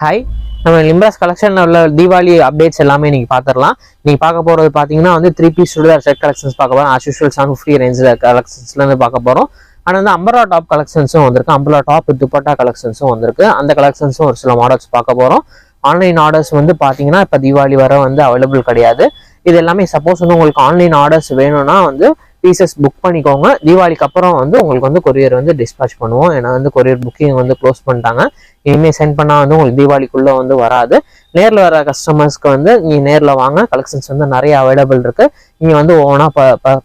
Hi, நம்ம Limras collection உள்ள Deepavali updates எல்லாமே நீங்கள் பார்த்துடலாம். நீங்கள் பார்க்க போகிறது பார்த்தீங்கன்னா வந்து 3 பீஸ் சுடிதார் செட் கலெக்ஷன்ஸ் பார்க்க போகிறோம். ஆஸ் யூஷுவல் 750 ரேஞ்சில் கலெக்ஷன்ஸ்லேருந்து பார்க்க போகிறோம். ஆனால் வந்து அம்பரா டாப் கலெக்ஷன்ஸும் வந்திருக்கு, அம்பரா டாப் துப்பட்டா கலெக்ஷன்ஸும் வந்திருக்கு. அந்த கலெக்ஷன்ஸும் ஒரு சில மாடல்ஸ் பார்க்க போகிறோம். ஆன்லைன் ஆர்டர்ஸ் வந்து பார்த்தீங்கன்னா இப்போ தீபாவளி வர வந்து அவைலபிள் கிடையாது. இது எல்லாமே சப்போஸ் வந்து உங்களுக்கு ஆன்லைன் ஆர்டர்ஸ் வேணும்னா வந்து பீசஸ் புக் பண்ணிக்கோங்க. தீபாவளிக்கு அப்புறம் வந்து உங்களுக்கு வந்து கொரியர் வந்து டிஸ்பேச் பண்ணுவோம். ஏன்னா வந்து கொரியர் புக்கிங் வந்து க்ளோஸ் பண்ணிட்டாங்க. இனிமேல் சென்ட் பண்ணால் வந்து உங்களுக்கு தீபாவளிக்குள்ளே வந்து வராது. நேரில் வர கஸ்டமர்ஸ்க்கு வந்து நீங்கள் நேரில் வாங்க, கலெக்ஷன்ஸ் வந்து நிறைய அவைலபிள் இருக்குது. நீங்கள் வந்து ஒவ்வொன்றா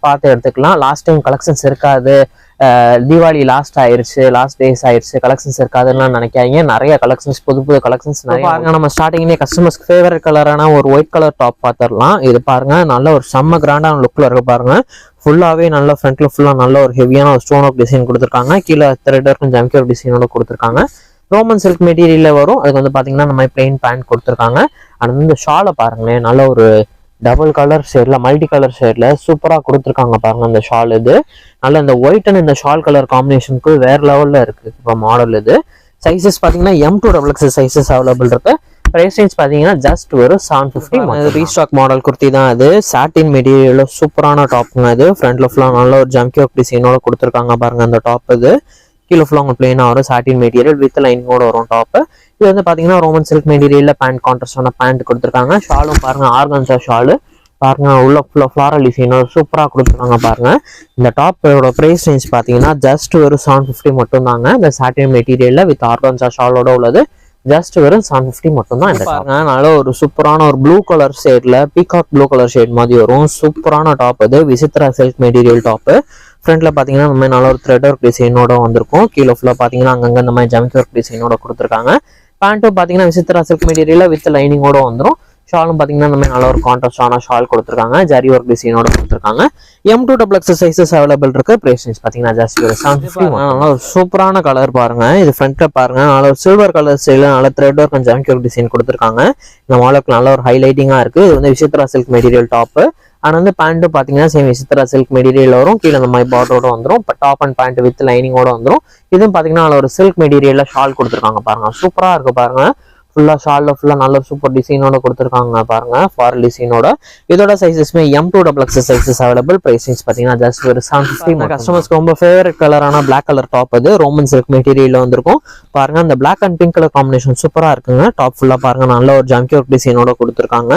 பார்த்து எடுத்துக்கலாம். லாஸ்ட் டைம் கலெக்ஷன்ஸ் இருக்காது, தீபாவளி லாஸ்ட் டேஸ் ஆயிடுச்சு, கலெக்ஷன்ஸ் இருக்காதுன்னு நினைக்காதீங்க. நிறைய கலெக்ஷன்ஸ், புது கலெக்ஷன்ஸ் நிறைய பாருங்க. நம்ம ஸ்டார்டிங்லேயே கஸ்டமர்ஸ்க்கு ஃபேவரட் கலரான ஒரு ஒயிட் கலர் டாப் பார்த்துடலாம். இது பாருங்க, நல்ல ஒரு செம்ம கிராண்டான லுக்கில் இருக்கு பாருங்க. ஃபுல்லாகவே நல்ல ஃப்ரண்ட்ல ஃபுல்லாக நல்ல ஒரு ஹெவியான ஒரு ஸ்டோன் ஒர்க் டிசைன் கொடுத்துருக்காங்க. கீழே த்ரெட் ஒர்க் ஜம்கி ஒர்க் டிசைனோட கொடுத்துருக்காங்க. ரோமன் சில்க் மெட்டீரியலில் வரும். அதுக்கு வந்து பார்த்தீங்கன்னா நம்ம பிளெயின் பேண்ட் கொடுத்துருக்காங்க. அது வந்து இந்த ஷாலை பாருங்களேன், நல்ல ஒரு டபுள் கலர் ஷேட்ல, மல்டி கலர் ஷேட்ல சூப்பராக கொடுத்துருக்காங்க பாருங்க. இந்த ஷால் இது நல்ல இந்த ஒயிட் அண்ட் இந்த ஷால் கலர் காம்பினேஷனுக்கு வேற லெவலில் இருக்கு இப்போ மாடல் இது. சைஸஸ் பார்த்தீங்கன்னா M2XX சைஸஸ் அவைலபிள் இருக்கு. பிரைஸ் ரேஞ்ச் பார்த்தீங்கன்னா ஜஸ்ட் ஒரு 750. ரீஸ்டாக் மாடல் குர்த்தி தான் இது. சாட்டின் மெட்டீரியல் சூப்பரான டாப்புங்க இது. ஃப்ரண்ட்ல ஃபுல்லாக நல்ல ஒரு ஜம்கி ஒர்க் டிசைனோட கொடுத்துருக்காங்க பாருங்க. அந்த டாப் இது கீழே ஃபுல்லாக உங்களுக்கு பிளெயினாக வரும். சாட்டின் மெட்டீரியல் வித் லைனிங்கோட வரும் டாப்பு. இது வந்து பார்த்தீங்கன்னா ரோமன் சில்க் மெட்டீரியலில் பேண்ட் கான்ட்ராஸ்டான பேண்ட் கொடுத்துருக்காங்க. ஷாலும் பாருங்க, ஆர்கன்ஸா ஷாலு பாருங்க, உள்ள ஃபுல்லாக ஃப்ளாரல் டிசைனோட சூப்பராக கொடுத்துருக்காங்க பாருங்க. இந்த டாப்போட ப்ரைஸ் ரேஞ்ச் பார்த்தீங்கன்னா ஜஸ்ட் ஒரு 750 மட்டும் தாங்க. இந்த சாட்டின் மெட்டீரியலில் வித் ஆர்கன்ஸா ஷாலோட உள்ளது ஜஸ்ட் வெறும் 750 மட்டும் தான். இந்த பாருங்க, நல்ல ஒரு சூப்பரான ஒரு ப்ளூ கலர் ஷேட்ல பீகாக் ப்ளூ கலர் ஷேட் மாதிரி வரும். சூப்பரான டாப் இது. Vichitra silk material top. ஃப்ரண்ட்ல பாத்தீங்கன்னா இந்த மாதிரி நல்ல ஒரு த்ரெட் ஒர்க் டிசைனோட வந்திருக்கும். கீழே ஃபுல்லா பாத்தீங்கன்னா அங்கங்க இந்த மாதிரி ஜம்கி ஒர்க் டிசைனோட கொடுத்துருக்காங்க. பேண்ட்டும் பாத்தீங்கன்னா விசித்ரா சில்க் மெட்டீரியல் வித் லைனிங்கோட வந்துடும். ஷாலும் பாத்தீங்கன்னா இந்த மாதிரி நல்ல ஒரு கான்ட்ராஸ்டான ஷால் கொடுத்துருக்காங்க. ஜரி ஒர்க் டிசைனோட கொடுத்துருக்காங்க. M2XX சைஸஸ் அவைலபிள் இருக்கு. பிரைஸ் ரேஞ்ச் பாத்தீங்கன்னா ஜஸ்ட் ஒரு 750. நல்ல ஒரு சூப்பரான கலர் பாருங்க. இது ஃப்ரண்ட்ல பாருங்க, நல்ல ஒரு சில்வர் கலர் ஸ்டைல நல்ல thread work and jamki work design கொடுத்துருக்காங்க. இந்த மாடலுக்கு நல்ல ஒரு ஹைலைட்டிங்கா இருக்கு. இது வந்து விசித்ரா சில்க் மெட்டீரியல் டாப். ஆனால் வந்து பேண்ட்டு பார்த்தீங்கன்னா சேம் விசித்ரா சில்க் மெட்டீரியல் வரும். கீழே இந்த மாதிரி பார்டரோட வந்துடும். டாப் அண்ட் பேண்ட் வித் லைனிங்கோட வந்துடும். இதுவும் பார்த்தீங்கன்னா அதில் ஒரு சில்க் மெட்டீரியல்ல ஷால் கொடுத்துருக்காங்க பாருங்க. சூப்பராக இருக்கு பாருங்க. ஃபுல்லாக ஷாலில் ஃபுல்லாக நல்ல சூப்பர் டிசைனோட கொடுத்துருக்காங்க பாருங்க, ஃபாரல் டிசைனோட. இதோட சைஸஸ்மே M2XX sizes available. Price range பார்த்தீங்கன்னா ஜஸ்ட் ஒரு 750. கஸ்டமர்ஸ்க்கு ரொம்ப ஃபேவரட் கலரான பிளாக் கலர் டாப் அது ரோமன் சில்க் மெட்டீரியல் வந்திருக்கும் பாருங்க. அந்த black and pink colour combination சூப்பராக இருக்குங்க. டாப் ஃபுல்லாக பாருங்க, நல்ல ஒரு ஜம்கி ஒர்க் டிசைனோட கொடுத்துருக்காங்க.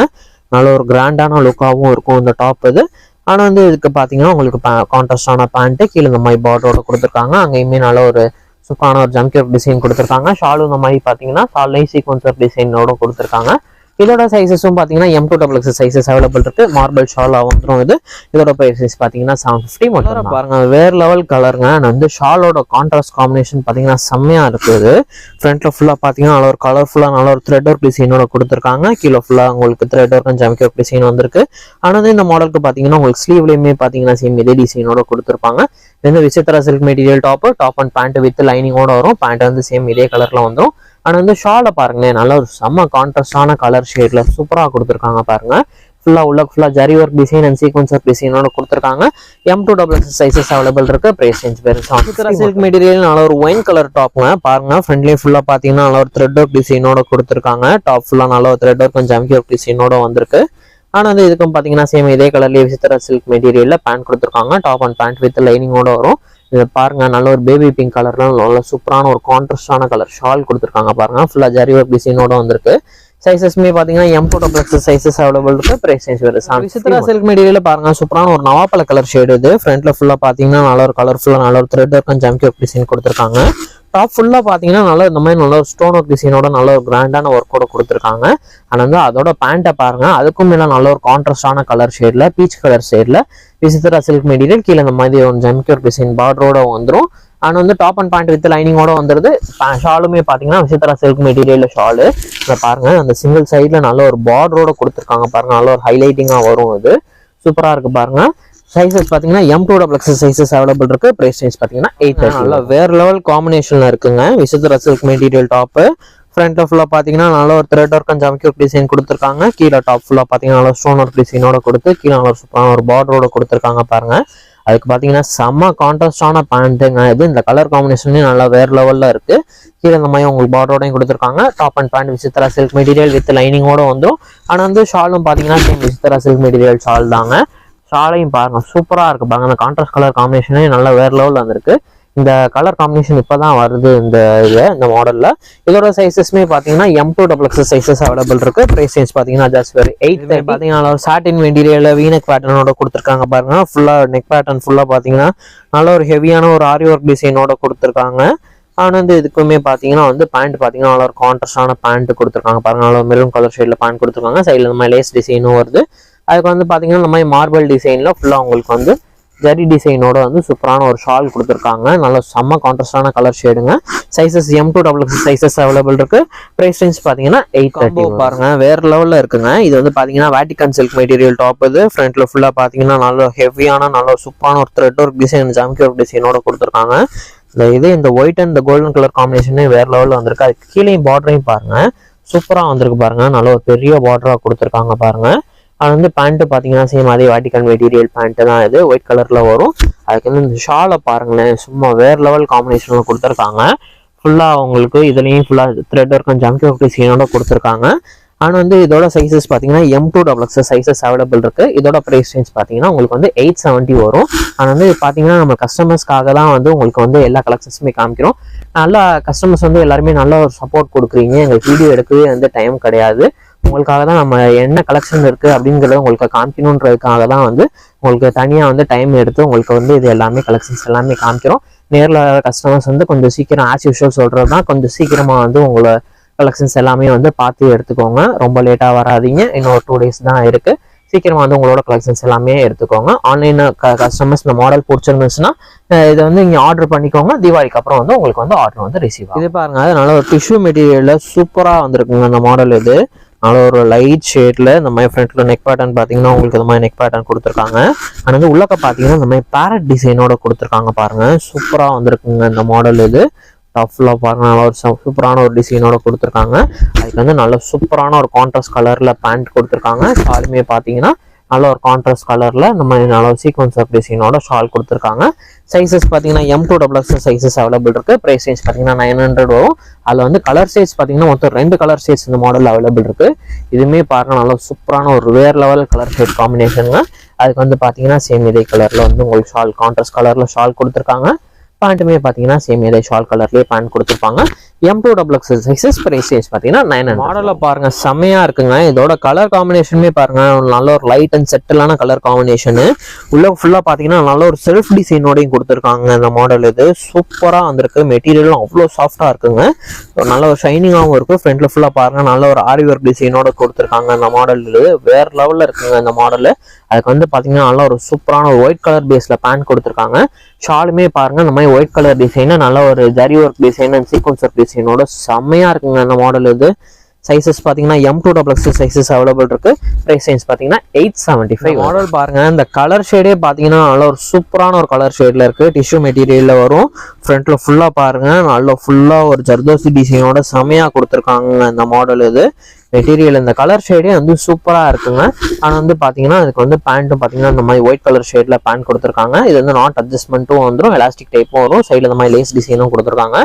நல்ல ஒரு கிராண்டான லுக்காகவும் இருக்கும் இந்த டாப் இது. ஆனால் வந்து இதுக்கு பார்த்தீங்கன்னா உங்களுக்கு கான்ட்ராஸ்டான பேண்ட்டு, கீழே இந்த மாதிரி பார்டரோட கொடுத்துருக்காங்க. அங்கேயுமே நல்ல ஒரு சூப்பரான ஒரு ஜம்கி ஒர்க் டிசைன் கொடுத்துருக்காங்க. ஷாலும் இந்த மாதிரி பார்த்தீங்கன்னா ஷால்லையும் சீக்வன்ஸ் ஒர்க் டிசைனோட கொடுத்துருக்காங்க. இதோட சைஸஸும் பார்த்தீங்கன்னா M2XX சைஸஸ் அவைலபிள் இருக்கு. மார்பிள் ஷால் வந்துடும் இது. இதோட ப்ரைஸ் பார்த்தீங்கன்னா 750 மட்டும் பாருங்க. வேற லெவல் கலருங்க. வந்து ஷாலோட கான்ட்ராஸ்ட் காம்பினேஷன் பார்த்தீங்கன்னா செம்மையா இருக்குது. ஃப்ரண்ட்ல ஃபுல்லாக பார்த்தீங்கன்னா நல்ல ஒரு கலர்ஃபுல்லாக நல்ல ஒரு த்ரெட் ஒர்க் டிசைனோட கொடுத்துருக்காங்க. கீழே ஃபுல்லாக உங்களுக்கு thread work and jamki work design வந்திருக்கு. ஆனால் இந்த மாடலுக்கு பார்த்தீங்கன்னா உங்களுக்கு ஸ்லீவ்லையுமே பார்த்தீங்கன்னா சேம் இதே டிசைனோட கொடுத்துருப்பாங்க. இது Vichitra silk material top and pant with லைனிங்கோட வரும். பேண்ட் வந்து சேம் இதே கலர்ல வந்துடும். ஆனால் வந்து ஷாலை பாருங்களேன், நல்ல ஒரு செம்ம கான்ட்ராஸ்டான கலர் ஷேட்ல சூப்பராக கொடுத்துருக்காங்க பாருங்க. ஃபுல்லாக zari work design and sequins work டிசைனோட கொடுத்துருக்காங்க. M2XX சைஸஸ் அவைலபிள் இருக்கு. பிரைஸ் ரேஞ்ச் வேறு சில்க் மெட்டீரியல் நல்ல ஒரு ஒயின் கலர் டாப்ங்க பாருங்க. ஃப்ரண்ட்லேயே ஃபுல்லாக பார்த்தீங்கன்னா நல்ல ஒரு த்ரெட் ஒர்க் டிசைனோட கொடுத்துருக்காங்க. டாப் ஃபுல்லாக நல்ல ஒரு thread work and jamki work டிசைனோட வந்திருக்கு. ஆனால் வந்து இதுக்கும் பார்த்தீங்கன்னா சேம் இதே கலர்லேயே விசித்ரா சில்க் மெட்டீரியல்ல பேண்ட் கொடுத்துருக்காங்க. டாப் அண்ட் பேண்ட் வித் லைனிங்கோட வரும். இதை பாருங்க, நல்ல ஒரு பேபி பிங்க் கலர்ல நல்ல சூப்பரான ஒரு கான்ட்ராஸ்டான கலர் ஷால் கொடுத்துருக்காங்க பாருங்க. ஃபுல்லா ஜரி ஒர்க் டிசைனோட வந்திருக்கு. சைஸஸ்மே பாத்தீங்கன்னா M2XX சைஸஸ் அவைலபிள் இருக்கு. பிரைஸ் ரேஞ்ச் வேறு விசித்ரா சில்க் மெட்டீரியல் பாருங்க. சூப்பரான ஒரு நவாப்பழ கலர் ஷேடு இது. ஃப்ரண்ட்ல ஃபுல்லா பாத்தீங்கன்னா நல்ல ஒரு கலர்ஃபுல்லா நல்ல ஒரு thread work and jamki work design கொடுத்துருக்காங்க. டாப் ஃபுல்லா பாத்தீங்கன்னா நல்ல இந்த மாதிரி நல்ல ஒரு ஸ்டோன் ஒர்க் டிசைனோட நல்ல ஒரு கிராண்டான ஒர்க்கோட கொடுத்துருக்காங்க. ஆனால் வந்து அதோட பேண்ட்டை பாருங்க, அதுக்கும் மேல நல்ல ஒரு கான்ட்ராஸ்டான கலர் ஷேட்ல பீச் கலர் ஷேட்ல விசித்ரா சில்க் மெட்டீரியல் கீழே இந்த மாதிரி ஒரு ஜம்கி ஒர்க் டிசைன் பார்டரோட வந்துடும். ஆனால் வந்து டாப் அண்ட் பேண்ட் வித் லைனிங்கோட வந்துருது. ஷாலுமே பார்த்தீங்கன்னா விசித்ரா சில்க் மெட்டீரியல் ஷாலு. இதை பாருங்க, அந்த சிங்கிள் சைட்ல நல்ல ஒரு பார்டரோட கொடுத்துருக்காங்க பாருங்க. நல்ல ஒரு ஹைலைட்டிங்காக வரும். இது சூப்பராக இருக்கு பாருங்க. சைஸஸ் பார்த்தீங்கன்னா M2XX சைஸஸ் அவைலபிள் இருக்கு. பிரைஸ் ரேஞ்ச் பார்த்தீங்கன்னா 830. நல்ல வேற லெவல் காம்பினேஷன்ல இருக்குங்க விசித்ரா சில்க் மெட்டீரியல் டாப்பு. ஃப்ரண்ட்ல ஃபுல்லாக பார்த்தீங்கன்னா நல்ல ஒரு thread work and jamki work design கொடுத்துருக்காங்க. கீழே டாப் ஃபுல்லாக பார்த்தீங்கன்னா நல்ல ஸ்டோன் ஒர்க் டிசைனோட கொடுத்து கீழே நல்ல சூப்பரான ஒரு பார்டரோட கொடுத்துருக்காங்க பாருங்க. அதுக்கு பார்த்தீங்கன்னா செம்ம கான்ட்ராஸ்டான பேண்ட்டுங்க இது. இந்த கலர் காம்பினேஷனே நல்லா வேற லெவலில் இருக்கு. கீழே இந்த மாதிரி உங்களுக்கு பார்டரோடையும் கொடுத்துருக்காங்க. Top and pant Vichitra silk material with லைனிங்கோட வந்துடும். ஆனால் வந்து ஷாலும் பார்த்தீங்கன்னா same Vichitra silk material shawl தாங்க. ஷாலையும் பாருங்க சூப்பராக இருக்கு பாருங்க. அந்த கான்ட்ராஸ்ட் கலர் காம்பினேஷனே நல்லா வேற லெவலில் வந்துருக்கு. இந்த கலர் காம்பினேஷன் இப்போதான் வருது இந்த மாடல்ல. இதோட சைஸஸ்மே பார்த்தீங்கன்னா M2XXL சைஸஸ் அவைலபிள் இருக்கு. பிரைஸ் ரேஞ்ச் பார்த்தீங்கன்னா ஜஸ்ட் வெறும் 830. பார்த்தீங்கன்னா ஒரு சாட்டின் மெட்டீரியல் வீனக் பேட்டர்னோட கொடுத்துருக்காங்க பாருங்க. ஃபுல்லா நெக் பேட்டர்ன் ஃபுல்லா பார்த்தீங்கன்னா நல்ல ஒரு ஹெவியான ஒரு ஆரி ஒர்க் டிசைனோட கொடுத்துருக்காங்க. ஆனால் வந்து இதுக்குமே பார்த்தீங்கன்னா வந்து பேண்ட் பார்த்தீங்கன்னா நல்ல ஒரு கான்ட்ராஸ்டான பேண்ட் கொடுத்துருக்காங்க பாருங்க. நல்ல மெரூன் கலர் ஷேட்ல பேண்ட் கொடுத்துருக்காங்க. சைடில் இந்த மாதிரி லேஸ் டிசைனும் வருது. அதுக்கு வந்து பார்த்தீங்கன்னா இந்த மாதிரி மார்பிள் டிசைன்ல ஃபுல்லா உங்களுக்கு வந்து ஜரி டிசைனோட வந்து சூப்பரான ஒரு ஷால் கொடுத்துருக்காங்க. நல்ல செம்ம கான்ட்ராஸ்டான கலர் ஷேடுங்க. சைஸஸ் M2XXL சைஸஸ் அவைலபிள் இருக்கு. பிரைஸ் ரேஞ்ச் பார்த்தீங்கன்னா 830 பாருங்க. வேற லெவலில் இருக்குங்க. இது வந்து பார்த்தீங்கன்னா வேட்டிகன் சில்க் மெட்டீரியல் டாப். இது ஃப்ரண்ட்ல ஃபுல்லாக பார்த்தீங்கன்னா நல்ல ஹெவியான நல்ல சூப்பரான ஒரு த்ரெட் ஒர்க் டிசைன் ஜாம்கி ஒர்க் டிசைனோட கொடுத்துருக்காங்க. இந்த ஒயிட் அண்ட் இந்த கோல்டன் கலர் காம்பினேஷனே வேற லெவலில் வந்திருக்கு. அதுக்கு கீழே பார்டரையும் பாருங்க சூப்பராக வந்திருக்கு பாருங்க. நல்ல ஒரு பெரிய பார்டரா கொடுத்துருக்காங்க பாருங்க. அது வந்து பேண்ட்டு பார்த்தீங்கன்னா சேம் அதே வாட்டிகன் மெட்டீரியல் பேண்ட்டு தான் இது. ஒயிட் கலரில் வரும். அதுக்கு வந்து இந்த ஷாலை பாருங்களேன் சும்மா வேறு லெவல் காம்பினேஷனில் கொடுத்துருக்காங்க. ஃபுல்லாக உங்களுக்கு இதுலேயும் ஃபுல்லாக thread work and jamki work டிசைனோட கொடுத்துருக்காங்க. ஆனால் வந்து இதோட சைஸஸ் பார்த்தீங்கன்னா M2XXL சைஸஸ் அவைலபிள் இருக்குது. இதோட ப்ரைஸ் ரேஞ்ச் பார்த்தீங்கன்னா உங்களுக்கு வந்து 870 வரும். ஆனால் வந்து பார்த்தீங்கன்னா நம்ம கஸ்டமர்ஸ்க்காக தான் வந்து உங்களுக்கு வந்து எல்லா கலெக்ஷன்ஸுமே காமிக்கிறோம். நல்லா கஸ்டமர்ஸ் வந்து எல்லாருமே நல்ல ஒரு சப்போர்ட் கொடுக்குறீங்க. எங்களுக்கு வீடியோ எடுக்கவே வந்து டைம் கிடையாது. உங்களுக்காக தான் நம்ம என்ன கலெக்ஷன் இருக்குது அப்படிங்கிறத உங்களுக்கு காமிக்கணுன்றதுக்காக தான் வந்து உங்களுக்கு தனியாக வந்து டைம் எடுத்து உங்களுக்கு வந்து இது எல்லாமே கலெக்ஷன்ஸ் எல்லாமே காமிக்கிறோம். நேரில் கஸ்டமர்ஸ் வந்து கொஞ்சம் சீக்கிரம் ஆஸ் யூஷுவல் சொல்கிறது தான் கொஞ்சம் சீக்கிரமாக வந்து உங்களை கலெக்ஷன்ஸ் எல்லாமே வந்து பார்த்து எடுத்துக்கோங்க. ரொம்ப லேட்டாக வராதிங்க. இன்னும் ஒரு 2 days தான் இருக்குது. சீக்கிரமாக வந்து உங்களோட கலெக்ஷன்ஸ் எல்லாமே எடுத்துக்கோங்க. ஆன்லைனில் கஸ்டமர்ஸ் இந்த மாடல் பிடிச்சிருந்துச்சுன்னா இதை வந்து இங்கே ஆர்டர் பண்ணிக்கோங்க. தீபாவளிக்கு அப்புறம் வந்து உங்களுக்கு வந்து ஆர்டர் வந்து ரிசீவ் ஆகும். இது பாருங்க அதனால ஒரு டிஷ்யூ மெட்டீரியலில் சூப்பராக வந்திருக்குங்க இந்த மாடல். இது நல்ல ஒரு லைட் ஷேட்ல இந்த மாதிரி ஃப்ரண்ட்ல நெக் பேட்டர்ன் பார்த்தீங்கன்னா உங்களுக்கு இந்த மாதிரி நெக் பேட்டர்ன் கொடுத்துருக்காங்க. ஆனால் வந்து உள்ளக்க பார்த்தீங்கன்னா இந்த மாதிரி பேரட் டிசைனோட கொடுத்துருக்காங்க பாருங்க. சூப்பராக வந்திருக்குங்க இந்த மாடல். இது டஃப்ல பாருங்க நல்ல ஒரு சூப்பரான ஒரு டிசைனோட கொடுத்துருக்காங்க. அதுக்கு வந்து நல்ல சூப்பரான ஒரு கான்ட்ராஸ்ட் கலர்ல பேண்ட் கொடுத்துருக்காங்க. ஷாலுமே பார்த்தீங்கன்னா நல்ல ஒரு கான்ட்ராஸ்ட் கலர்ல இந்த மாதிரி நல்ல ஒரு சீக்வன்ஸ் ஆஃப் டிசைனோட ஷால் கொடுத்துருக்காங்க. சைஸஸ் பார்த்தீங்கன்னா M2XXL சைஸஸ் அவைலபிள் இருக்கு. பிரைஸ் ரேஞ்ச் பார்த்தீங்கன்னா 900 வரும். அதில் வந்து கலர் ஷேட்ஸ் பார்த்தீங்கன்னா மொத்தம் 2 கலர் ஷேட்ஸ் இந்த மாடல் அவைலபிள் இருக்கு. இதுவுமே பாருங்க நல்ல சூப்பரான ஒரு வேர் லெவல் கலர் ஷேட் காம்பினேஷனுங்க. அதுக்கு வந்து பார்த்தீங்கன்னா சேம் இதே கலர்ல வந்து உங்களுக்கு ஷால் கான்ட்ராஸ்ட் கலர்ல ஷால் கொடுத்துருக்காங்க. பேண்ட்டுமே பார்த்தீங்கன்னா சேம் இதே ஷால் கலர்லேயே பேண்ட் கொடுத்துருப்பாங்க. M2XXL சைஸஸ் பிரைஸ் ரேஞ்ச் பார்த்தீங்கன்னா 900. மாடலில் பாருங்க செம்மையா இருக்குங்க. இதோட கலர் காம்பினேஷனுமே பாருங்க நல்ல ஒரு லைட் அண்ட் செட்டிலான கலர் காம்பினேஷனு. உள்ள ஃபுல்லாக பார்த்தீங்கன்னா நல்ல ஒரு செல்ஃப் டிசைனோடையும் கொடுத்துருக்காங்க இந்த மாடல். இது சூப்பராக வந்திருக்கு. மெட்டீரியலும் அவ்வளோ சாஃப்டாக இருக்குங்க. நல்ல ஒரு ஷைனிங்காகவும் இருக்கு. ஃப்ரண்ட்ல ஃபுல்லாக பாருங்க நல்ல ஒரு ஆரி ஒர்க் டிசைனோட கொடுத்துருக்காங்க இந்த மாடல். இது வேற லெவலில் இருக்குங்க இந்த மாடலு. அதுக்கு வந்து பார்த்தீங்கன்னா நல்ல ஒரு சூப்பரான ஒரு ஒயிட் கலர் பேஸ்ல பேண்ட் கொடுத்துருக்காங்க. ஷாலுமே பாருங்க இந்த மாதிரி ஒயிட் கலர் டிசைன் நல்ல ஒரு zari work design and sequins work டிசைனோட செம்மையா இருக்குங்க இந்த மாடல். இது சைஸஸ் பார்த்தீங்கன்னா M2XXL சைஸஸ் அவைலபிள் இருக்கு. பிரைஸ் ரேஞ்ச் பார்த்தீங்கன்னா 875. மாடல் பாருங்க இந்த கலர் ஷேடே பார்த்தீங்கன்னா நல்ல ஒரு சூப்பரான ஒரு கலர் ஷேட்ல இருக்கு. டிஷ்யூ மெட்டீரியல்ல வரும். ஃப்ரண்ட்ல ஃபுல்லா பாருங்க நல்ல ஃபுல்லா ஒரு ஜர்தோசி டிசைனோட செம்மையா கொடுத்துருக்காங்க இந்த மாடல். இது மெட்டீரியல் இந்த கலர் ஷேடே வந்து சூப்பராக இருக்குங்க. ஆனால் வந்து பார்த்தீங்கன்னா அதுக்கு வந்து பேண்ட்டும் பார்த்தீங்கன்னா இந்த மாதிரி ஒயிட் கலர் ஷேட்ல பேண்ட் கொடுத்துருக்காங்க. இது வந்து நாட் அட்ஜஸ்ட்மெண்ட்டும் வந்துடும். எலாஸ்டிக் டைப்பும் வரும். சைடில் இந்த மாதிரி லேஸ் டிசைனும் கொடுத்துருக்காங்க.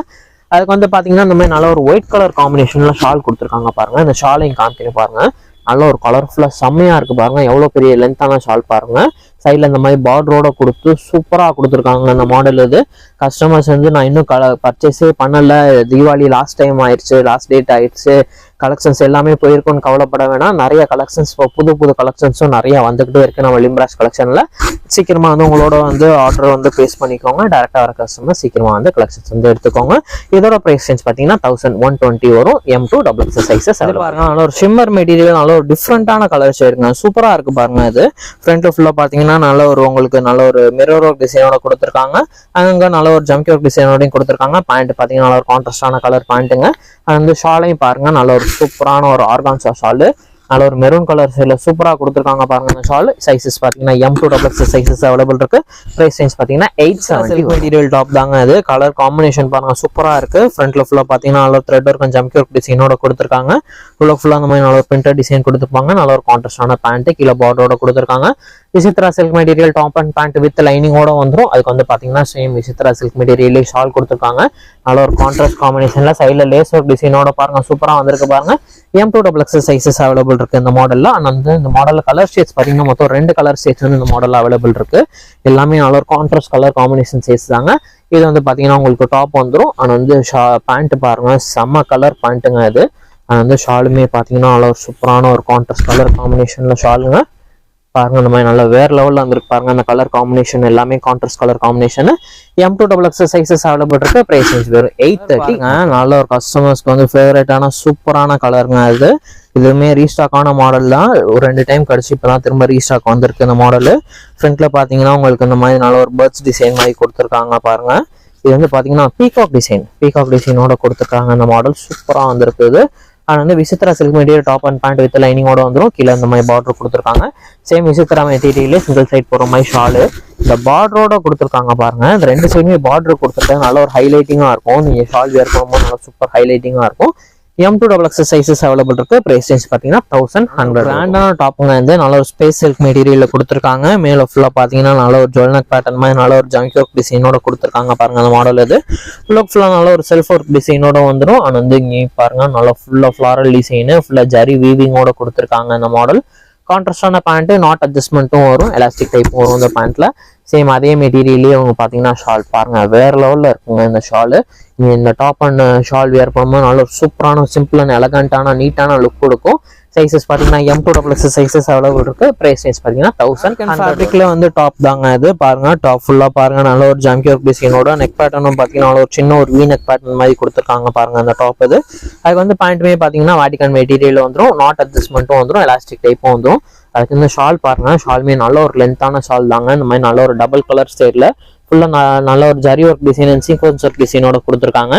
அதுக்கு வந்து பார்த்தீங்கன்னா இந்த மாதிரி நல்ல ஒரு ஒயிட் கலர் காம்பினேஷன்ல ஷால் கொடுத்துருக்காங்க பாருங்க. இந்த ஷாலையும் காமிக்கணும் பாருங்க. நல்ல ஒரு கலர்ஃபுல்லாக செம்மையா இருக்கு பாருங்க. எவ்வளோ பெரிய லென்த்தான ஷால் பாருங்க. சைடில் இந்த மாதிரி பார்டரோட கொடுத்து சூப்பராக கொடுத்துருக்காங்க இந்த மாடல். இது கஸ்டமர்ஸ் வந்து நான் இன்னும் பர்ச்சேஸே பண்ணலை, தீபாவளி லாஸ்ட் டைம் ஆயிடுச்சு, லாஸ்ட் டேட் ஆயிடுச்சு, கலெக்ஷன்ஸ் எல்லாமே போயிருக்கும்னு கவலைப்பட வேணாம். நிறைய கலெக்ஷன்ஸ் இப்போ புது கலெக்ஷன்ஸும் நிறைய வந்துகிட்டே இருக்கு நம்ம லிம்ராஜ் கலெக்ஷன்ல. சீக்கிரமா வந்து உங்களோட வந்து ஆர்டர் வந்து பேஸ் பண்ணிக்கோங்க. டேரக்டா வர கஸ்டமர் சீக்கிரமா வந்து கலெக்ஷன்ஸ் வந்து எடுத்துக்கோங்க. இதோட பிரைஸ் ரேஞ்ச் பார்த்தீங்கன்னா 1120 வரும். M2XXL சைஸஸ் பாருங்க. நல்ல ஒரு ஷிம்மர் மெட்டீரியல் நல்ல ஒரு டிஃப்ரெண்டான கலர் ஷேடுங்க. சூப்பரா இருக்கு பாருங்க. இது ஃப்ரண்ட் ஃபுல்லா பாத்தீங்கன்னா நல்ல ஒரு உங்களுக்கு நல்ல ஒரு மிரர் ஒர்க் டிசைனோட கொடுத்துருக்காங்க. அங்க நல்ல ஒரு ஜம்கி ஒர்க் டிசைனோடையும் கொடுத்துருக்காங்க. பேண்ட் பாத்தீங்கன்னா நல்ல ஒரு கான்ட்ராஸ்டான கலர் பேண்ட்டுங்க. அந்த ஷாலையும் பாருங்க நல்ல ஒரு சூப்பரான ஒரு ஆர்கான்சா ஷாலு. நல்ல ஒரு மெரூன் கலர் சைட்ல சூப்பரா கொடுத்துருக்காங்க பாருங்க இந்த ஷால். சைஸஸ் பாத்தீங்கன்னா M2XXL சைஸஸ் அவைலபிள் இருக்கு. பிரைஸ் ரேஞ்ச் பாத்தீங்கன்னா 870. மெட்டீரியல் டாப் தாங்க. அது கலர் காம்பினேஷன் பாருங்க சூப்பரா இருக்கு. ஃப்ரண்ட்ல ஃபுல்லா பாத்தீங்கன்னா நல்ல த்ரெட் ஒர்க் ஜம்கி ஒர்க் டிசைனோட கொடுத்துருக்காங்க. உள்ள ஃபுல்லா அந்த மாதிரி நல்ல ஒரு பிரிண்டர் டிசைன் கொடுத்துருப்பாங்க. நல்ல ஒரு கான்ட்ராஸ்டான பேண்ட் கீழே பார்டரோட கொடுத்துருக்காங்க. Vichitra silk material top and pant with லைனிங்கோட வந்துடும். அதுக்கு வந்து பார்த்தீங்கன்னா சேம் விசித்ரா சில்க் மெட்டீரியல்லே ஷால் கொடுத்துருக்காங்க. நல்ல ஒரு கான்ட்ராஸ்ட் காம்பினேஷன்ல சைடில் லேஸ் ஒர்க் டிசைனோட பாருங்க சூப்பராக வந்திருக்கு பாருங்க. M2XX சைஸஸ் அவைலபிள் இருக்கு இந்த மாடல்ல. அண்ட் வந்து இந்த மாடல்ல கலர் ஷேட்ஸ் பார்த்தீங்கன்னா மொத்தம் 2 கலர் ஷேட்ஸ் வந்து இந்த மாடல்ல அவைலபிள் இருக்கு. எல்லாமே நல்ல ஒரு கான்ட்ராஸ்ட் கலர் காம்பினேஷன் ஷேட்ஸ் தாங்க. இது வந்து பார்த்தீங்கன்னா உங்களுக்கு டாப் வந்துடும். அண்ட் வந்து பேண்ட் பாருங்க செம்ம கலர் பேண்ட்டுங்க இது. அண்ட் வந்து ஷாலுமே பார்த்தீங்கன்னா நல்ல ஒரு சூப்பரான ஒரு கான்ட்ராஸ்ட் கலர் காம்பினேஷன்ல ஷாலுங்க பாருங்க. இந்த மாதிரி நல்லா வேற லெவலில் வந்துருக்கு பாருங்க. அந்த கலர் காம்பினேஷன் எல்லாமே contrast colour combination. M2XX sizes available இருக்கு. பிரைஸ் வெறும் 830. நல்ல ஒரு கஸ்டமர்ஸ்க்கு வந்து ஃபேவரட்டான சூப்பரான கலருங்க இது. இதுவுமே ரீஸ்டாக்கான மாடல் தான். ஒரு 2 டைம் கழிச்சு இப்போதான் திரும்ப ரீஸ்டாக் வந்திருக்கு இந்த மாடல். ஃப்ரண்ட்ல பார்த்தீங்கன்னா உங்களுக்கு இந்த மாதிரி நல்ல ஒரு பேர்ட்ஸ் டிசைன் மாதிரி கொடுத்துருக்காங்க பாருங்க. இது வந்து பார்த்தீங்கன்னா பீகாக் டிசைனோட கொடுத்துருக்காங்க. இந்த மாடல் சூப்பராக வந்திருக்குது. ஆனால் வந்து Vichitra silk material top and pant with லைனிங்கோட வந்துடும். கீழே இந்த மாதிரி பார்டர் கொடுத்துருக்காங்க. சேம் விசித்ரா மெட்டீரியலே சிங்கிள் சைட் போகிற மாதிரி ஷாலு இந்த பார்டரோட கொடுத்துருக்காங்க பாருங்க. இந்த 2 சைடுமே பார்டர் கொடுத்துருக்காங்க. நல்ல ஒரு ஹைலைட்டிங்காக இருக்கும். நீங்கள் ஷால் வேர் பண்ணும்போது நல்லா சூப்பர் ஹைலைட்டிங்காக இருக்கும். M2XX சைஸஸ் அவைலபிள் இருக்கு. பிரைஸ் ரேஞ்ச் பார்த்தீங்கன்னா 1100. கிராண்டான டாப்புங்க வந்து நல்ல ஒரு ஸ்பேஸ் சில்க் மெட்டீரியலில் கொடுத்துருக்காங்க. மேலே ஃபுல்லாக பார்த்தீங்கன்னா நல்ல ஒரு ஜுவல்னக் பேட்டர்ன் மாதிரி நல்ல ஒரு ஜங்க் ஒர்க் டிசைனோட கொடுத்துருக்காங்க பாருங்க. அந்த மாடல் இது ஃபுல்லாக நல்ல ஒரு செல்ஃப் ஒர்க் டிசைனோட வந்துடும். ஆனால் வந்து இங்கே பாருங்க நல்லா ஃபுல்லாக ஃப்ளாரல் டிசைனு ஃபுல்லாக ஜரி வீவிங்கோட கொடுத்துருக்காங்க. இந்த மாடல் கான்ட்ராஸ்டான பேண்ட்டு நாட் அட்ஜஸ்ட்மெண்ட்டும் வரும். எலாஸ்டிக் டைப்பும் வரும் இந்த பேண்ட்ல. சேம் அதே மெட்டீரியல்லே அவங்க பார்த்தீங்கன்னா ஷால் பாருங்க வேற லெவலில் இருக்குங்க இந்த ஷாலு. இந்த டாப் அண்ட் ஷால் வேர் பண்ணும்போது நல்ல ஒரு சூப்பரான சிம்பிள் அண்ட் எலகண்டான நீட்டான லுக் கொடுக்கும். சைஸஸ் பார்த்தீங்கன்னா M2XX சைஸஸ் அவைலபிள் இருக்கு. பிரைஸ் ரேஞ்ச் பார்த்தீங்கன்னா 1000. வந்து டாப் தாங்க இது பாருங்க. டாப் ஃபுல்லாக பாருங்க நல்ல ஒரு ஜாங்கி ஒர்க் டிசைனோட நெக் பேட்டர்னும் பார்த்தீங்கன்னா ஒரு சின்ன ஒரு வி நெக் பேட்டர்ன் மாதிரி கொடுத்துருக்காங்க பாருங்க அந்த டாப் இது. அதுக்கு வந்து பேண்ட்டுமே பார்த்தீங்கன்னா வாட்டிகன் மெட்டீரியல் வந்துடும். நாட் அட்ஜஸ்ட்மெண்ட்டும் வந்துடும். எலாஸ்டிக் டைப்பும் வந்துடும். அதுக்கு இந்த ஷால் பாருங்க. ஷால்மே நல்ல ஒரு லென்த்தான ஷால் தாங்க. இந்த மாதிரி நல்ல ஒரு டபுள் கலர் ஸ்டைலில் ஃபுல்லாக நல்ல ஒரு zari work design and sequins work டிசைனோட கொடுத்துருக்காங்க.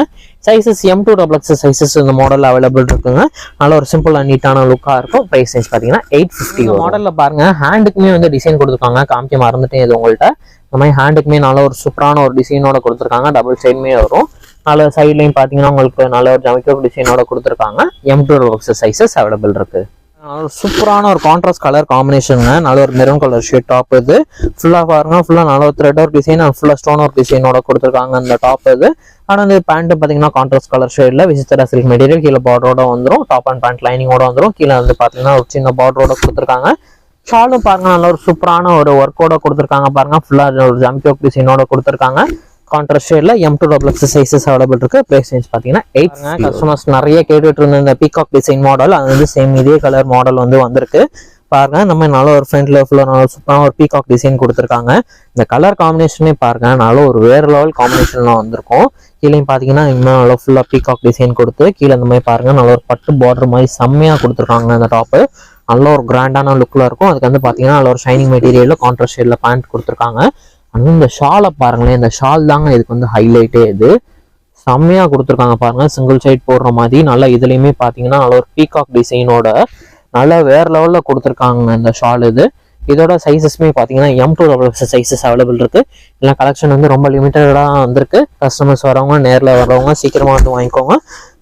சைஸஸ் M2XX சைஸஸ் இந்த மாடல் அவைலபிள் இருக்குங்க. நல்ல ஒரு சிம்பிள் அண்ட் நீட்டான லுக்காக இருக்கும். ப்ரைஸ் ரேஞ்ச் பார்த்தீங்கன்னா 850. மாடலில் பாருங்க ஹேண்டுக்குமே வந்து டிசைன் கொடுத்துருக்காங்க. காமிக்க மறந்துட்டேன் இது உங்கள்கிட்ட. இந்த மாதிரி ஹேண்டுக்குமே நல்ல ஒரு சூப்பரான ஒரு டிசைனோட கொடுத்துருக்காங்க. டபுள் சைடுமே வரும். நல்ல சைட்லையும் பார்த்தீங்கன்னா உங்களுக்கு நல்ல ஒரு ஜமிக் ஒர்க் டிசைனோட கொடுத்துருக்காங்க. M2XX சைஸஸ் அவைலபிள் இருக்கு. சூப்பரான ஒரு கான்ட்ராஸ்ட் கலர் காம்பினேஷனுங்க. நல்ல ஒரு மெரூன் கலர் ஷேட் டாப் இது. ஃபுல்லாக பாருங்க ஃபுல்லாக நல்ல ஒரு த்ரெட் ஒர்க் டிசைன் அண்ட் ஃபுல்லாக ஸ்டோன் ஒர்க் டிசைனோட கொடுத்துருக்காங்க இந்த டாப் இது. ஆனால் வந்து பேண்ட் பார்த்தீங்கன்னா கான்ட்ராஸ்ட் கலர் ஷேடில் விசித்ரா சில்க் மெட்டீரியல் கீழே பார்டரோட வந்துடும். டாப் அண்ட் பேண்ட் லைனிங்கோட வந்துடும். கீழே வந்து பார்த்தீங்கன்னா ஒரு சின்ன பார்டரோட கொடுத்துருக்காங்க. ஷாலும் பாருங்க நல்ல ஒரு சூப்பரான ஒரு ஒர்க்கோட கொடுத்துருக்காங்க பாருங்க. ஃபுல்லாக ஒரு ஜம்கி ஒர்க் டிசைனோட கொடுத்துருக்காங்க. கான்ட்ராஸ்ட் ஷேட்ல M2XX சைஸஸ் அவைலபிள் இருக்கு. பிரைஸ் ரேஞ்ச் பார்த்தீங்கன்னா 8. கஸ்டமர்ஸ் நிறைய கேட்டுட்டு இருந்த இந்த பீகாக் டிசைன் மாடல் அது வந்து சேம் இதே கலர் மாடல் வந்து வந்திருக்கு பாருங்க. நம்ம நல்ல ஒரு ஃப்ரண்ட்ல ஃபுல்லாக நல்ல சூப்பரான ஒரு பீகாக் டிசைன் கொடுத்துருக்காங்க. இந்த கலர் காம்பினேஷனே பாருங்க நல்ல ஒரு வேற லெவல் காம்பினேஷன்ல வந்திருக்கும். கீழே பார்த்தீங்கன்னா இன்னும் நல்லா ஃபுல்லாக பீகாக் டிசைன் கொடுத்து கீழே இந்த மாதிரி பாருங்க நல்ல ஒரு பட்டு பார்டர் மாதிரி செம்மையாக கொடுத்துருக்காங்க. அந்த டாப்பு நல்ல ஒரு கிராண்டான லுக்ல இருக்கும். அதுக்கு வந்து பார்த்தீங்கன்னா நல்ல ஒரு ஷைனிங் மெட்டீரியல் கான்ட்ராஸ்ட் ஷேட்ல பேண்ட் கொடுத்துருக்காங்க. ஆனால் இந்த ஷாலை பாருங்களேன். இந்த ஷால் தாங்க இதுக்கு வந்து ஹைலைட்டே. இது செம்மையா கொடுத்துருக்காங்க பாருங்க. சிங்கிள் சைட் போடுற மாதிரி நல்லா இதுலயுமே பாத்தீங்கன்னா நல்ல ஒரு பீகாக் டிசைனோட நல்லா வேற லெவல்ல கொடுத்துருக்காங்க இந்த ஷால் இது. இதோட சைஸஸ்மே பார்த்தீங்கன்னா M2XX சைஸஸ் அவைலபிள் இருக்கு. இல்லை கலெக்ஷன் வந்து ரொம்ப லிமிட்டடாக வந்திருக்கு. கஸ்டமர்ஸ் வரவங்க நேரில் வரவங்க சீக்கிரமாக வந்து வாங்கிக்கோங்க.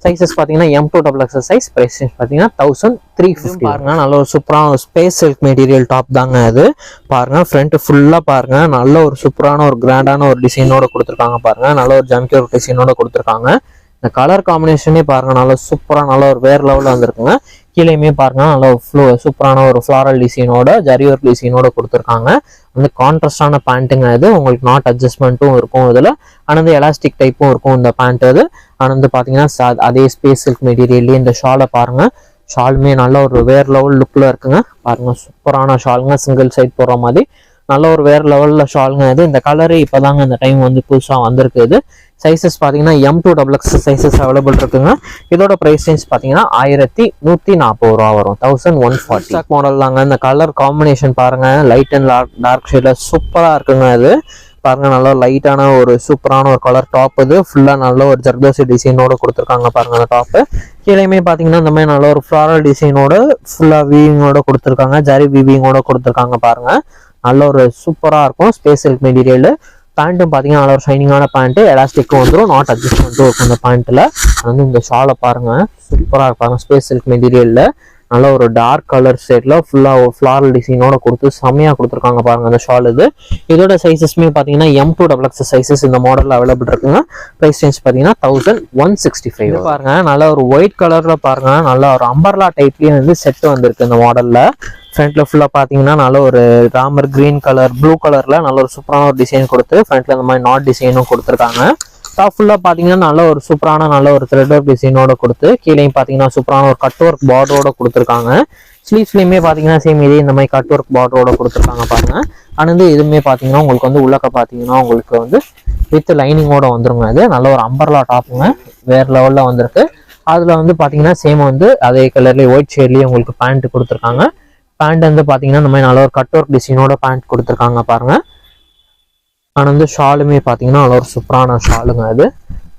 சைஸஸ் பார்த்தீங்கன்னா M2XX சைஸ். ப்ரைஸ் பார்த்தீங்கன்னா 1350. பாருங்க நல்ல ஒரு சூப்பரான ஸ்பேஸ் சில்க் மெட்டீரியல் டாப் தாங்க அது. பாருங்க ஃப்ரண்ட் ஃபுல்லாக பாருங்க நல்ல ஒரு சூப்பரான ஒரு கிராண்டான ஒரு டிசைனோட கொடுத்துருக்காங்க பாருங்க. நல்ல ஒரு ஜம்கி ஒரு டிசைனோட கொடுத்துருக்காங்க. இந்த கலர் காம்பினேஷனே பாருங்க நல்ல சூப்பராக நல்ல ஒரு வேற லெவலில் வந்திருக்குங்க. கீழேயுமே பாருங்க நல்ல சூப்பரான ஒரு ஃப்ளாரல் டிசைனோட ஜரி ஒர்க் டிசைனோட கொடுத்துருக்காங்க. வந்து கான்ட்ராஸ்டான பேண்ட்டுங்க இது. உங்களுக்கு நாட் அட்ஜஸ்ட்மெண்ட்டும் இருக்கும் இதில். ஆனால் வந்து எலாஸ்டிக் டைப்பும் இருக்கும் இந்த பேண்ட் இது. ஆனால் வந்து பார்த்தீங்கன்னா அதே ஸ்பேஸ் சில்க் மெட்டீரியல்லே இந்த ஷாலை பாருங்க. ஷாலுமே நல்ல ஒரு வேற லெவல் லுக்கில் இருக்குங்க. பாருங்க சூப்பரான ஷாலுங்க. சிங்கிள் சைட் போடுற மாதிரி நல்ல ஒரு வேற லெவலில் ஷாலுங்க இது. இந்த கலரு இப்போதாங்க இந்த டைம் வந்து புதுசாக வந்திருக்கு இது. சைஸஸ் பார்த்தீங்கன்னா M2XX சைஸஸ் அவைலபிள் இருக்குங்க. இதோட ப்ரைஸ் ரேஞ்ச் பார்த்தீங்கன்னா 1140 ரூபா வரும். 1140 மாடல் தாங்க. இந்த கலர் காம்பினேஷன் பாருங்க லைட் அண்ட் டார்க் ஷேட்ல சூப்பராக இருக்குங்க இது. பாருங்க நல்லா லைட்டான ஒரு சூப்பரான ஒரு கலர் டாப் இது. ஃபுல்லாக நல்ல ஒரு ஜர்தோசி டிசைனோட கொடுத்துருக்காங்க பாருங்க அந்த டாப்பு. கீழேயுமே பார்த்தீங்கன்னா இந்த மாதிரி நல்ல ஒரு ஃப்ளாரல் டிசைனோட ஃபுல்லாக வீவிங்கோட கொடுத்துருக்காங்க. ஜரி வீவிங்கோட கொடுத்துருக்காங்க பாருங்க. நல்ல ஒரு சூப்பராக இருக்கும் ஸ்பேஸ் சில்க் மெட்டீரியல். பேண்ட்டும் பார்த்தீங்கன்னா நல்ல ஒரு ஷைனிங்கான பேண்ட்டு. எலாஸ்டிக்கும் வந்துடும். நாட் அட்ஜஸ்ட்மெண்ட்டும் இருக்கும் இந்த பேண்ட்டில். வந்து இந்த ஷாலை பாருங்க சூப்பராக இருப்பாங்க ஸ்பேஸ் சில்க் மெட்டீரியலில். நல்ல ஒரு டார்க் கலர் ஷேட்ல ஃபுல்லா ஃபிளாரல் டிசைனோட கொடுத்து செம்மையா கொடுத்துருக்காங்க பாருங்க அந்த ஷால். இதோட சைஸஸ்மே பாத்தீங்கன்னா M2XX சைஸஸ் இந்த மாடல்ல அவைலபிள் இருக்குங்க. பிரைஸ் ரேஞ்ச் பாத்தீங்கன்னா 1165. பாருங்க நல்ல ஒரு ஒயிட் கலர்ல பாருங்க நல்ல ஒரு அம்பர்லா டைப்லயே வந்து செட் வந்திருக்கு இந்த மாடல்ல. ஃப்ரண்ட்ல ஃபுல்லா பாத்தீங்கன்னா நல்ல ஒரு ராமர் கிரீன் கலர் ப்ளூ கலர்ல நல்ல ஒரு சூப்பரான ஒரு டிசைன் கொடுத்து ஃப்ரண்ட்ல இந்த மாதிரி நாட் டிசைனும் கொடுத்துருக்காங்க. டாப் ஃபுல்லா பாத்தீங்கன்னா நல்ல ஒரு சூப்பரான நல்ல ஒரு த்ரெட் ஒர்க் டிசைனோட கொடுத்து கீழேயும் பாத்தீங்கன்னா சூப்பரான ஒரு கட் ஒர்க் பார்டரோட கொடுத்துருக்காங்க. ஸ்லீவ்ஸ்லயுமே பாத்தீங்கன்னா சேம் இதே இந்த மாதிரி கட் ஒர்க் பார்டரோட கொடுத்துருக்காங்க பாருங்க. ஆனா இதுவுமே பாத்தீங்கன்னா உங்களுக்கு வந்து உள்ளக்க பாத்தீங்கன்னா உங்களுக்கு வந்து வித் லைனிங்கோட வந்துருங்க. அது நல்ல ஒரு அம்பர்லா டாப்புங்க, வேற லெவல்ல வந்திருக்கு. அதுல வந்து பாத்தீங்கன்னா சேம் வந்து அதே கலர்லயே ஒயிட் ஷேட்லயே உங்களுக்கு பேண்ட் கொடுத்துருக்காங்க. பேண்ட் வந்து பாத்தீங்கன்னா இந்த மாதிரி நல்ல ஒரு கட் ஒர்க் டிசைனோட பேண்ட் கொடுத்துருக்காங்க பாருங்க. ஆனால் வந்து ஷாலுமே பார்த்தீங்கன்னா நல்ல ஒரு சூப்பரான ஷாலுங்க. அது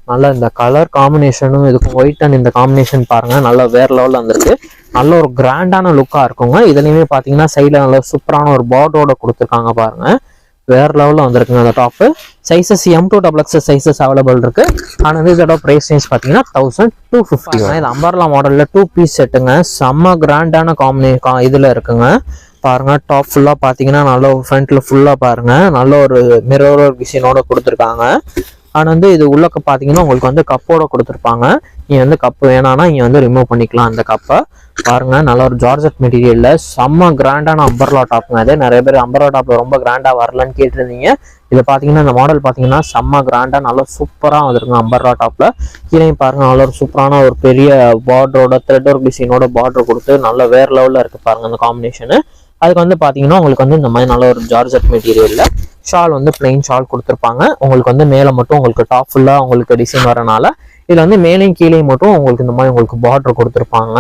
நல்ல இந்த கலர் காம்பினேஷனும் இதுக்கும் ஒயிட் அண்ட் இந்த காம்பினேஷன் பாருங்க நல்லா வேற லெவலில் வந்திருக்கு. நல்ல ஒரு கிராண்டான லுக்காக இருக்குங்க. இதுலையுமே பார்த்தீங்கன்னா சைடில் நல்ல சூப்பரான ஒரு பார்டரோட கொடுத்துருக்காங்க பாருங்க. வேற லெவலில் வந்திருக்குங்க அந்த top. Sizes M2XX sizes available இருக்கு. ஆனால் வந்து இதோட ப்ரைஸ் ரேஞ்ச் பார்த்தீங்கன்னா 1250. இது அம்பர்லா மாடலில் 2 பீஸ் செட்டுங்க. செம்ம கிராண்டான இதில் இருக்குங்க பாருங்க. டாப் ஃபுல்லா பாத்தீங்கன்னா நல்ல ஃப்ரண்ட்ல ஃபுல்லா பாருங்க நல்ல ஒரு மிரர் டிசைனோட கொடுத்துருக்காங்க. ஆனா வந்து இது உள்ளக்க பாத்தீங்கன்னா உங்களுக்கு வந்து கப்போட கொடுத்துருப்பாங்க. நீங்க வந்து கப்பு வேணாம்னா நீங்க வந்து ரிமூவ் பண்ணிக்கலாம் அந்த கப்பை. பாருங்க நல்ல ஒரு ஜார்ஜெட் மெட்டீரியல்ல செம்ம கிராண்டான அம்பர்லா டாப்ங்க. அது நிறைய பேர் அம்பர்லா டாப்ல ரொம்ப கிராண்டா வரலன்னு கேட்டிருந்தீங்க. இது பாத்தீங்கன்னா இந்த மாடல் பாத்தீங்கன்னா செம்ம கிராண்டா நல்லா சூப்பரா வந்துருங்க அம்பர்லா டாப்ல. கீழே பாருங்க நல்ல ஒரு சூப்பரான ஒரு பெரிய பார்டரோட த்ரெட் ஒர்க் டிசைனோட பார்டர் கொடுத்து நல்ல வேற லெவல்ல இருக்கு பாருங்க அந்த காம்பினேஷன். அதுக்கு வந்து பாத்தீங்கன்னா உங்களுக்கு வந்து இந்த மாதிரி நல்ல ஒரு ஜார்ஜெட் மெட்டீரியல்ல ஷால் வந்து பிளைன் ஷால் கொடுத்துருப்பாங்க. உங்களுக்கு வந்து மேல மட்டும் உங்களுக்கு டாப் ஃபுல்லா உங்களுக்கு டிசைன் வரனால இதுல வந்து மேலையும் கீழேயும் மட்டும் உங்களுக்கு இந்த மாதிரி உங்களுக்கு பார்டர் கொடுத்துருப்பாங்க.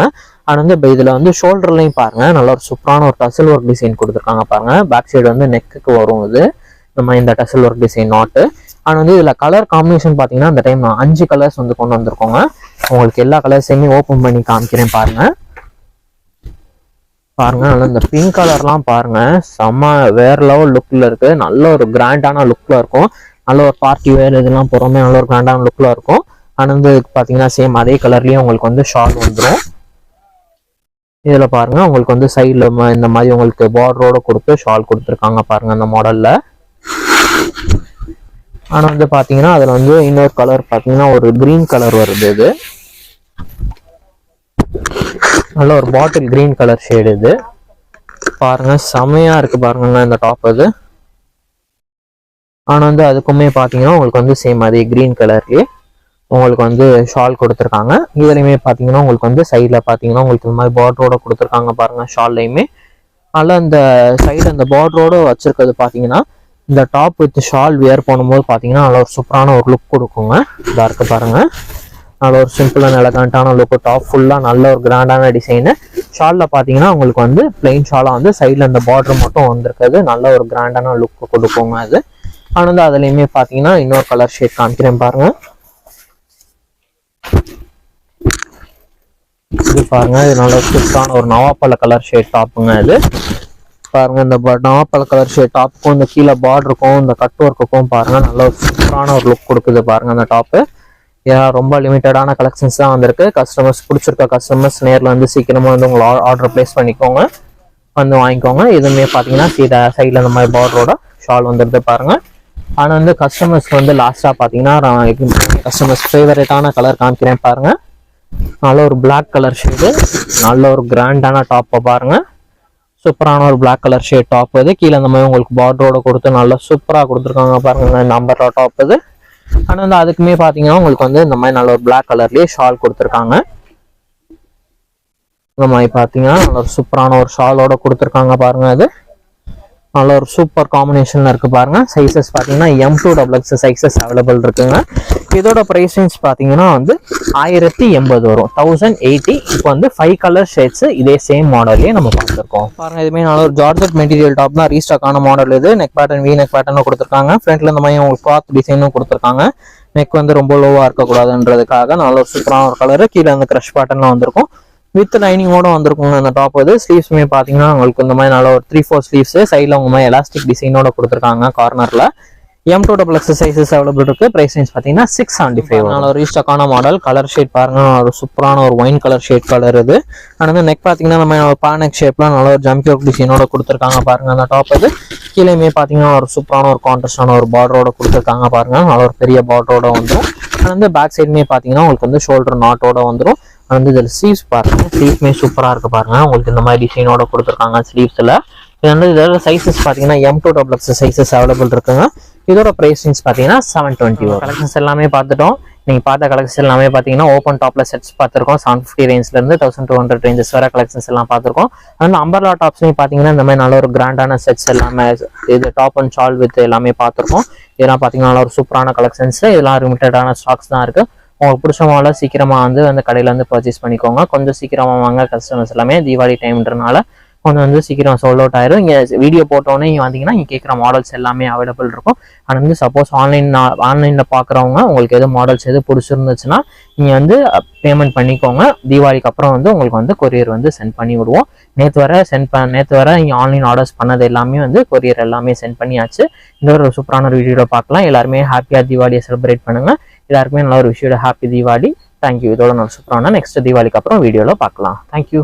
ஆனா வந்து இப்போ இதுல வந்து ஷோல்டர்லையும் பாருங்க நல்ல ஒரு சூப்பரான ஒரு டசல் ஒர்க் டிசைன் கொடுத்துருக்காங்க பாருங்க. பேக் சைடு வந்து நெக்குக்கு வரும் இது இந்த மாதிரி இந்த டசல் ஒர்க் டிசைன் நாட்டு. ஆனா வந்து இதுல கலர் காம்பினேஷன் பாத்தீங்கன்னா இந்த டைம் 5 கலர்ஸ் வந்து கொண்டு வந்திருக்கோங்க. உங்களுக்கு எல்லா கலர்ஸையுமே ஓப்பன் பண்ணி காமிக்கிறேன் பாருங்க. பாருங்க நல்ல இந்த பிங்க் கலர்லாம் பாருங்க செம்ம வேற லெவல் லுக்ல இருக்கு. நல்ல ஒரு கிராண்டான லுக்ல இருக்கும். நல்ல ஒரு பார்ட்டி வேர் இதெல்லாம் பொறுமே நல்ல ஒரு கிராண்டான லுக்ல இருக்கும். ஆனா வந்து பாத்தீங்கன்னா சேம் அதே கலர்லயும் உங்களுக்கு வந்து ஷால் வந்துடும். இதுல பாருங்க உங்களுக்கு வந்து சைட்ல இந்த மாதிரி உங்களுக்கு பார்டரோட கொடுத்து ஷால் கொடுத்துருக்காங்க பாருங்க அந்த மாடல்ல. ஆனா வந்து பாத்தீங்கன்னா அதுல வந்து இன்னொரு கலர் பாத்தீங்கன்னா ஒரு கிரீன் கலர் வருது. இது நல்ல ஒரு பாட்டில் கிரீன் கலர் ஷேடு. இது பாருங்க செமையா இருக்கு பாருங்க இந்த டாப். அது ஆனா வந்து அதுக்குமே பாத்தீங்கன்னா உங்களுக்கு வந்து சேம் அதே கிரீன் கலர்லயே உங்களுக்கு வந்து ஷால் கொடுத்துருக்காங்க. இதுலையுமே பாத்தீங்கன்னா உங்களுக்கு வந்து சைட்ல பாத்தீங்கன்னா உங்களுக்கு இந்த மாதிரி பார்டரோட கொடுத்துருக்காங்க பாருங்க. ஷால்லையுமே நல்லா இந்த சைடு அந்த பார்டரோட வச்சிருக்கிறது பாத்தீங்கன்னா இந்த டாப் வித் ஷால் வியர் பண்ணும்போது பாத்தீங்கன்னா நல்ல ஒரு சூப்பரான ஒரு லுக் கொடுக்குங்க. இதா இருக்கு பாருங்க நல்ல ஒரு சிம்பிளான எலகண்டான லுக். டாப் ஃபுல்லா நல்ல ஒரு கிராண்டான டிசைனு. ஷால்ல பாத்தீங்கன்னா உங்களுக்கு வந்து பிளைன் ஷாலா வந்து சைட்ல அந்த பார்டர் மட்டும் வந்திருக்குது. நல்ல ஒரு கிராண்டான லுக் கொடுக்குங்க அது. ஆனா வந்து அதுலயுமே பாத்தீங்கன்னா இன்னொரு கலர் ஷேட் காமிக்கிறேன் பாருங்க. இது பாருங்க இது நல்ல சூப்பரான ஒரு நவாப்பழ கலர் ஷேட் டாப்புங்க. இது பாருங்க இந்த நவாப்பழ கலர் ஷேட் டாப்புக்கும் இந்த கீழே பார்டருக்கும் இந்த கட் ஒர்க்குக்கும் பாருங்க நல்ல ஒரு சூப்பரான ஒரு லுக் கொடுக்குது பாருங்க அந்த டாப்பு. ரொம்ப லிமிட்டடான கலெக்ஷன்ஸ் தான் வந்திருக்கு. கஸ்டமர்ஸ் பிடிச்சிருக்க கஸ்டமர்ஸ் நேரில் வந்து சீக்கிரமா வந்து உங்களை ஆர்டர் பிளேஸ் பண்ணிக்கோங்க, வந்து வாங்கிக்கோங்க. இதுவுமே பார்த்தீங்கன்னா சைடில் இந்த மாதிரி பார்டரோட ஷால் வந்துடுது பாருங்க. ஆனால் வந்து கஸ்டமர்ஸ்க்கு வந்து லாஸ்ட்டாக பார்த்தீங்கன்னா கஸ்டமர்ஸ் ஃபேவரட்டான கலர் காமிக்கிறேன் பாருங்க. நல்ல ஒரு பிளாக் கலர் ஷேடு, நல்ல ஒரு கிராண்டான டாப்பை பாருங்க. சூப்பரான ஒரு பிளாக் கலர் ஷேட் டாப். இது கீழே இந்த மாதிரி உங்களுக்கு பார்டரோட கொடுத்து நல்லா சூப்பராக கொடுத்துருக்காங்க பாருங்க நம்பர் டாப். இது ஆனால் வந்து அதுக்குமே பார்த்தீங்கன்னா உங்களுக்கு வந்து இந்த மாதிரி நல்ல ஒரு பிளாக் கலர்லேயே ஷால் கொடுத்துருக்காங்க. இந்த மாதிரி பார்த்தீங்கன்னா நல்ல ஒரு சூப்பரான ஒரு ஷாலோட கொடுத்துருக்காங்க பாருங்க. அது நல்ல ஒரு சூப்பர் காம்பினேஷன்ல இருக்கு பாருங்க. சைஸஸ் பார்த்தீங்கன்னா M2XX சைஸஸ் அவைலபிள் இருக்குங்க. இதோட ப்ரைஸ் ரேஞ்ச் பார்த்தீங்கன்னா வந்து 1080 வரும், 1080. இப்போ வந்து 5 கலர் ஷேட்ஸ் இதே சேம் மாடல்லே நம்ம பார்த்துருக்கோம் பாருங்க. இதுமே நல்ல ஒரு ஜார்ஜெட் மெட்டீரியல் டாப் தான், ரீஸ்டாக்கான மாடல். இது நெக் பேட்டர்ன் வி நெக் பேட்டர்னும் கொடுத்துருக்காங்க. ஃப்ரண்ட்ல இந்த மாதிரி உங்களுக்கு கிளாத் டிசைனும் கொடுத்துருக்காங்க. நெக் வந்து ரொம்ப லோவா இருக்கக்கூடாதுன்றதுக்காக நல்ல ஒரு சூப்பரான ஒரு கலரு. கீழே அந்த கிரஷ் பேட்டர்ன்ல வந்திருக்கும், வித் லைனிங்கோட வந்திருக்குங்க அந்த டாப். இது ஸ்லீவ்ஸுமே பார்த்தீங்கன்னா உங்களுக்கு இந்த மாதிரி நல்ல ஒரு 3-4 ஸ்லீவ்ஸ், சைடில் உங்க மாதிரி எலாஸ்டிக் டிசைனோட கொடுத்துருக்காங்க கார்னர்ல. M2XX சைஸஸ் அவைலபிள் இருக்கு. பிரைஸ் ரேஞ்ச் பார்த்தீங்கன்னா 675. நல்ல ஒரு ரீஸ்டாக்கான மாடல். கலர் ஷேட் பாருங்க, ஒரு சூப்பரான ஒரு ஒயின் கலர் ஷேட் கலர் இது. அண்ட் வந்து நெக் பார்த்தீங்கன்னா நம்ம பானெக் ஷேப்ல நல்ல ஒரு ஜம்ப் யோக் டிசைனோட கொடுத்துருக்காங்க பாருங்க. அந்த டாப் அது கீழேயுமே பார்த்தீங்கன்னா ஒரு சூப்பரான ஒரு கான்ட்ராஸ்டான ஒரு பார்டரோட கொடுத்துருக்காங்க பாருங்க. நல்ல ஒரு பெரிய பார்டரோட வந்துடும். அண்ட் வந்து பேக் சைடுமே பார்த்தீங்கன்னா உங்களுக்கு வந்து ஷோல்டர் நாட்டோட வந்துடும். அண்ட் வந்து இதில் ஸ்லீவ்ஸ் பாருங்க, ஸ்லீவ்மே சூப்பராக இருக்கு பாருங்க. உங்களுக்கு இந்த மாதிரி டிசைனோட கொடுத்துருக்காங்க ஸ்லீவ்ஸில். இது வந்து இதோட சைஸஸ் பார்த்தீங்கன்னா M2XX சைஸஸ் அவைலபிள் இருக்குங்க. இதோட பிரைஸ் ரேஞ்ச் பார்த்தீங்கன்னா 720. கலெக்ஷன்ஸ் எல்லாமே பார்த்துட்டோம். நீங்கள் பார்த்த கலெக்ஷன்ஸ் எல்லாமே பார்த்தீங்கன்னா ஓப்பன் டாப்ல செட்ஸ் பார்த்துருக்கோம். 750 ரேஞ்ச்லேருந்து 1200 ரேஞ்சஸ் வர கலெக்ஷன்ஸ் எல்லாம் பார்த்துருக்கோம். அதனால அம்பர்லா டாப்ஸ்லையும் பார்த்தீங்கன்னா இந்த மாதிரி நல்ல ஒரு கிராண்டான செட்ஸ் எல்லாமே, இது டாப் அண்ட் ஷால் வித் எல்லாமே பார்த்துருக்கோம். இதெல்லாம் பார்த்தீங்கன்னா நல்ல ஒரு சூப்பரான கலெக்ஷன்ஸ். இதெல்லாம் லிமிட்டடான ஸ்டாக்ஸ் தான் இருக்குது. உங்களுக்கு பிடிச்ச மாடல சீக்கிரமாக வந்து அந்த கடையில் வந்து பர்ச்சேஸ் பண்ணிக்கோங்க. கொஞ்சம் சீக்கிரமாக வாங்க கஸ்டமர்ஸ் எல்லாமே. தீபாவளி டைம்ன்றனால கொஞ்சம் வந்து சீக்கிரம் சோல்ட் அவுட் ஆயிரும். இங்கே வீடியோ போட்டோன்னே இங்கே வந்தீங்கன்னா இங்கே கேட்குற மாடல்ஸ் எல்லாமே அவைலபிள் இருக்கும். அண்ட் வந்து சப்போஸ் ஆன்லைனில் பார்க்குறவங்க உங்களுக்கு எது மாடல்ஸ் எது பிடிச்சிருந்துச்சுன்னா நீங்கள் வந்து பேமெண்ட் பண்ணிக்கோங்க. தீபாவளிக்கு அப்புறம் வந்து உங்களுக்கு வந்து கொரியர் வந்து சென்ட் பண்ணி விடுவோம். நேற்று வர இங்கே ஆன்லைன் ஆர்டர்ஸ் பண்ணது எல்லாமே வந்து கொரியர் எல்லாமே சென்ட் பண்ணியாச்சு. இந்த ஒரு சூப்பரான ஒரு வீடியோவில் பார்க்கலாம். எல்லாருமே ஹாப்பியாக தீபாவளியை செலிப்ரேட் பண்ணுங்கள். எல்லாருக்குமே நல்ல ஒரு விஷயம். ஹாப்பி தீபாவளி. தேங்க்யூ. இதோட நான் சூப்பரான நெக்ஸ்ட் தீபாவளிக்கு அப்புறம் வீடியோவில் பார்க்கலாம். தேங்க்யூ.